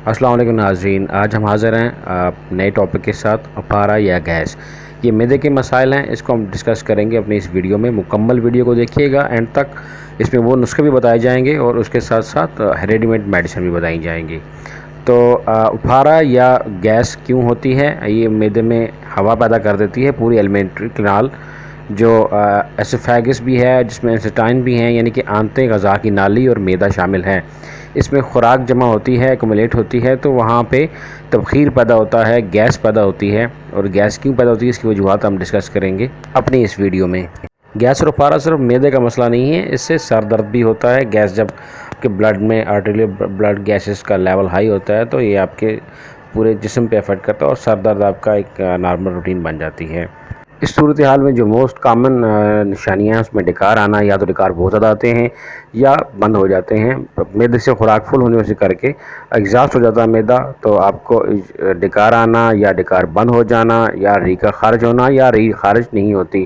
السلام علیکم ناظرین، آج ہم حاضر ہیں نئے ٹاپک کے ساتھ اپارا یا گیس۔ یہ معدے کے مسائل ہیں، اس کو ہم ڈسکس کریں گے اپنی اس ویڈیو میں۔ مکمل ویڈیو کو دیکھیے گا اینڈ تک، اس میں وہ نسخے بھی بتائے جائیں گے اور اس کے ساتھ ساتھ ریڈی میڈ میڈیسن بھی بتائی جائیں گی۔ تو اپارا یا گیس کیوں ہوتی ہے؟ یہ معدے میں ہوا پیدا کر دیتی ہے، پوری ایلیمنٹری کینال جو ایسوفیگس بھی ہے، جس میں انٹسٹائن بھی ہیں، یعنی کہ آنتیں، غذا کی نالی اور معدہ شامل ہیں۔ اس میں خوراک جمع ہوتی ہے، ایکومولیٹ ہوتی ہے، تو وہاں پہ تبخیر پیدا ہوتا ہے، گیس پیدا ہوتی ہے۔ اور گیس کیوں پیدا ہوتی ہے، اس کی وجوہات ہم ڈسکس کریں گے اپنی اس ویڈیو میں۔ گیس اور اپارا صرف معدے کا مسئلہ نہیں ہے، اس سے سر درد بھی ہوتا ہے۔ گیس جب آپ کے بلڈ میں آرٹریل بلڈ گیسز کا لیول ہائی ہوتا ہے تو یہ آپ کے پورے جسم پہ افیکٹ کرتا ہے اور سر درد آپ کا ایک نارمل روٹین بن جاتی ہے۔ اس صورتحال میں جو موسٹ کامن نشانیاں ہیں، اس میں ڈکار آنا، یا تو ڈکار بہت زیادہ آتے ہیں یا بند ہو جاتے ہیں۔ معدے سے خوراک فل ہونے سے کر کے ایگزاسٹ ہو جاتا ہے معدہ، تو آپ کو ڈکار آنا یا ڈکار بند ہو جانا یا ری کا خارج ہونا یا ری خارج نہیں ہوتی،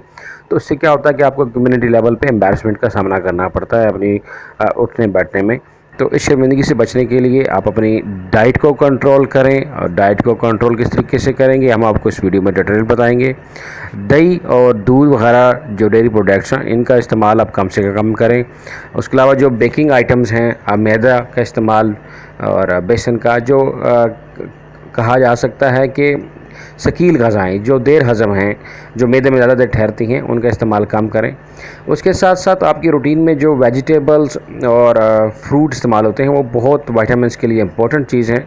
تو اس سے کیا ہوتا ہے کہ آپ کو کمیونٹی لیول پہ امبیرسمنٹ کا سامنا کرنا پڑتا ہے اپنی اٹھنے بیٹھنے میں۔ تو اس شرمندگی سے بچنے کے لیے آپ اپنی ڈائٹ کو کنٹرول کریں، اور ڈائٹ کو کنٹرول کس طریقے سے کریں گے ہم آپ کو اس ویڈیو میں ڈیٹیل بتائیں گے۔ دہی اور دودھ وغیرہ جو ڈیری پروڈکٹس ہیں، ان کا استعمال آپ کم سے کم کریں۔ اس کے علاوہ جو بیکنگ آئٹمز ہیں، میدا کا استعمال اور بیسن کا، جو کہا جا سکتا ہے کہ ثقیل غذائیں جو دیر ہضم ہیں، جو معدے میں زیادہ دیر ٹھہرتی ہیں، ان کا استعمال کم کریں۔ اس کے ساتھ ساتھ آپ کی روٹین میں جو ویجیٹیبلز اور فروٹ استعمال ہوتے ہیں، وہ بہت وائٹامنس کے لیے امپورٹنٹ چیز ہیں،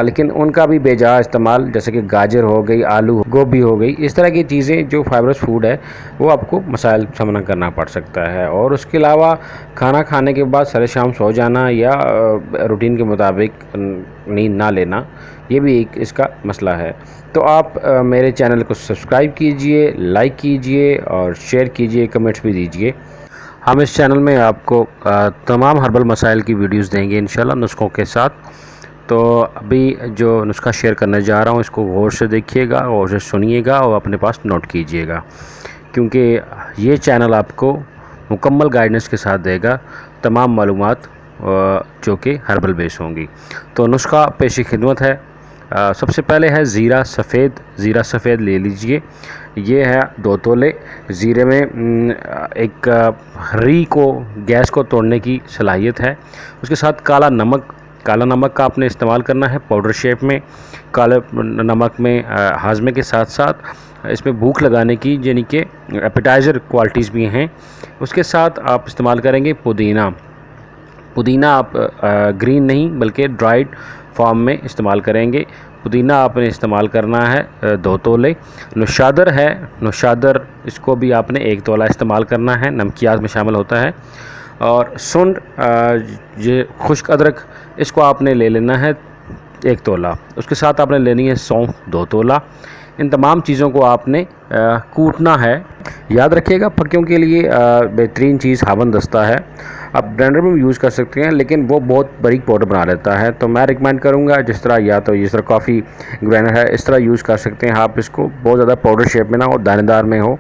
لیکن ان کا بھی بے جا استعمال، جیسے کہ گاجر ہو گئی، آلو، گوبھی ہو گئی، اس طرح کی چیزیں جو فائبرس فوڈ ہے، وہ آپ کو مسائل سامنا کرنا پڑ سکتا ہے۔ اور اس کے علاوہ کھانا کھانے کے بعد سر شام سو جانا یا روٹین کے مطابق نیند نہ لینا، یہ بھی ایک اس کا مسئلہ ہے۔ تو آپ میرے چینل کو سبسکرائب کیجئے، لائک کیجئے اور شیئر کیجئے، کمنٹس بھی دیجئے۔ ہم اس چینل میں آپ کو تمام ہربل مسائل کی ویڈیوز دیں گے انشاءاللہ، نسخوں کے ساتھ۔ تو ابھی جو نسخہ شیئر کرنے جا رہا ہوں، اس کو غور سے دیکھیے گا، غور سے سنیے گا اور اپنے پاس نوٹ کیجئے گا، کیونکہ یہ چینل آپ کو مکمل گائیڈنس کے ساتھ دے گا تمام معلومات جو کہ ہربل بیس ہوں گی۔ تو نسخہ پیش خدمت ہے۔ سب سے پہلے ہے زیرہ سفید۔ زیرہ سفید لے لیجئے، یہ ہے 2 تولے۔ زیرے میں ایک ری کو، گیس کو توڑنے کی صلاحیت ہے۔ اس کے ساتھ کالا نمک۔ کالا نمک کا آپ نے استعمال کرنا ہے پاؤڈر شیپ میں۔ کالے نمک میں ہاضمے کے ساتھ ساتھ اس میں بھوک لگانے کی، یعنی کہ ایپیٹائزر کوالٹیز بھی ہیں۔ اس کے ساتھ آپ استعمال کریں گے پودینہ۔ پودینہ آپ گرین نہیں بلکہ ڈرائیڈ فارم میں استعمال کریں گے۔ پودینہ آپ نے استعمال کرنا ہے 2 تولے۔ نوشادر ہے، نوشادر اس کو بھی آپ نے 1 تولہ استعمال کرنا ہے، نمکیات میں شامل ہوتا ہے۔ اور سنڈ، یہ خشک ادرک، اس کو آپ نے لے لینا ہے 1 تولہ۔ اس کے ساتھ آپ نے لینی ہے سونف 2 تولہ۔ ان تمام چیزوں کو آپ نے کوٹنا ہے۔ یاد رکھیے گا، پھکیوں کے لیے بہترین چیز ہاون دستہ ہے۔ آپ بلینڈر میں بھی یوز کر سکتے ہیں، لیکن وہ بہت باریک پاؤڈر بنا لیتا ہے، تو میں ریکمینڈ کروں گا جس طرح، یا تو جس طرح کافی گرینڈر ہے اس طرح یوز کر سکتے ہیں آپ۔ اس کو بہت زیادہ پاؤڈر شیپ میں نہ ہو، دانے دار میں ہو۔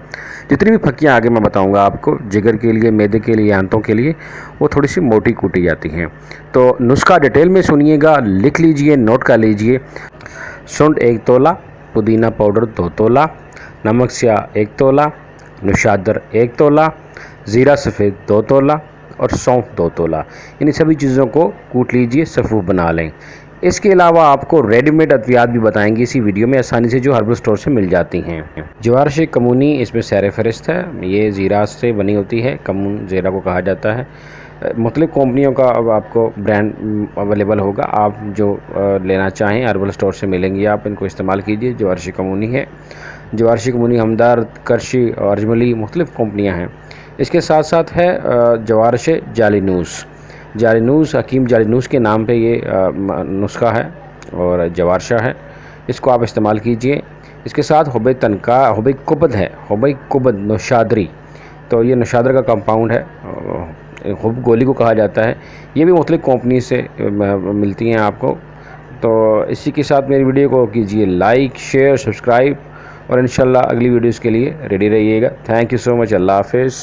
جتنی بھی پھکیاں آگے میں بتاؤں گا آپ کو، جگر کے لیے، معدے کے لیے، آنتوں کے لیے، وہ تھوڑی سی موٹی کوٹی جاتی ہیں۔ تو نسخہ ڈیٹیل میں سنیے گا، لکھ لیجئے، نوٹ کر لیجئے۔ سنڈ 1 تولہ، پودینہ پاؤڈر 2 تولہ، نمک سیاہ 1 تولہ، نوشادر 1 تولہ، زیرہ سفید 2 تولہ اور سونف 2 تولہ۔ ان سبھی چیزوں کو کوٹ لیجئے، صفوف بنا لیں۔ اس کے علاوہ آپ کو ریڈی میڈ ادویات بھی بتائیں گے اسی ویڈیو میں، آسانی سے جو ہربل سٹور سے مل جاتی ہیں۔ جوارش کمونی اس میں سیر فہرست ہے، یہ زیرہ سے بنی ہوتی ہے، کمون زیرہ کو کہا جاتا ہے۔ مختلف کمپنیوں کا اب آپ کو برانڈ اویلیبل ہوگا، آپ جو لینا چاہیں ہربل سٹور سے ملیں گی، آپ ان کو استعمال کیجئے۔ جوارش کمونی ہے، جوارش کمونی، ہمدرد، کرشی اور اجملی، مختلف کمپنیاں ہیں۔ اس کے ساتھ ساتھ ہے جوارش جالینوس۔ جالینوس، حکیم جالینوس کے نام پہ یہ نسخہ ہے اور جوارشہ ہے، اس کو آپ استعمال کیجئے۔ اس کے ساتھ حب تنکا، حب کبد ہے، حب کبد نوشادری، تو یہ نوشادر کا کمپاؤنڈ ہے، حب گولی کو کہا جاتا ہے۔ یہ بھی مختلف کمپنی سے ملتی ہیں آپ کو۔ تو اسی کے ساتھ میری ویڈیو کو کیجئے لائک، شیئر، سبسکرائب، اور انشاءاللہ اگلی ویڈیوز کے لیے ریڈی رہیے گا۔ تھینک یو سو مچ، اللہ حافظ۔